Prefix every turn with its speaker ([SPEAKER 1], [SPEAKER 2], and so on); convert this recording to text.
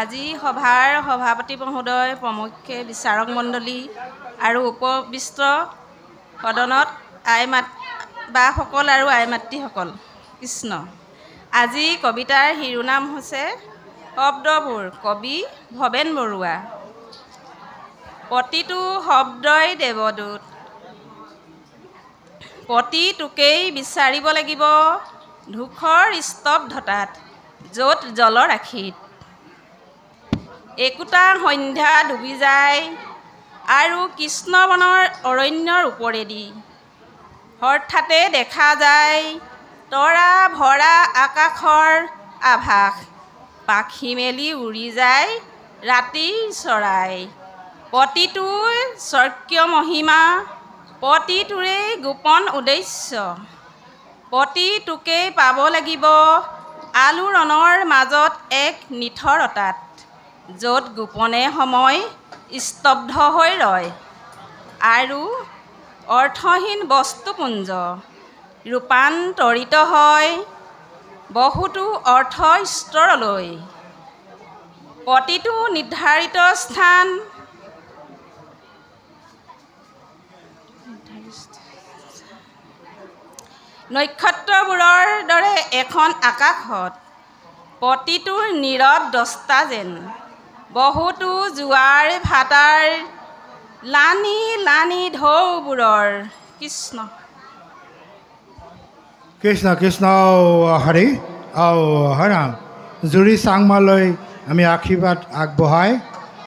[SPEAKER 1] আজি সভাৰ সভাপতি মহোদয়, প্ৰমুখ্যে বিচাৰক মণ্ডলী আৰু উপবিষ্ট সদনত বাসকল আৰু আই মাতৃসকল, কৃষ্ণ। আজি কবিতাৰ শিৰোনাম হৈছে শব্দবোৰ, কবি ভৱেন বৰুৱা। প্ৰতিটো শব্দই দেৱদূত, প্ৰতিটোকেই বিচাৰিব লাগিব ধূসৰ স্তব্ধতাত, য'ত জলৰাশিত একোটা সন্ধ্যা ডুবি যায় আৰু কৃষ্ণবনৰ অৰণ্যৰ ওপৰেদি হঠাতে দেখা যায় তৰা ভৰা আকাশৰ আভাস, পাখি মেলি উৰি যায় ৰাতিৰ চৰাই। প্ৰতিটোৰ স্বকীয় মহিমা, প্ৰতিটোৰেই গোপন উদ্দেশ্য, প্ৰতিটোকেই পাব লাগিব আলোড়নৰ মাজত এক নিথৰতাত, য'ত গোপনে সময় স্তব্ধ হৈ ৰয় আৰু অৰ্থহীন বস্তুপুঞ্জ ৰূপান্তৰিত হয় বহুতো অৰ্থ স্তৰলৈ। প্ৰতিটো নিৰ্ধাৰিত স্থান নক্ষত্ৰবোৰৰ দৰে এখন আকাশত, প্ৰতিটোৰ নীৰৱ দ্ৰষ্টা যেন বহুতো জোৱাৰ ভাটাৰ লানি লানি ঢৌবোৰৰ। কৃষ্ণ
[SPEAKER 2] কৃষ্ণ কৃষ্ণ হৰি হৰাম। জুৰি চাংমালৈ আমি আশীৰ্বাদ আগবঢ়াই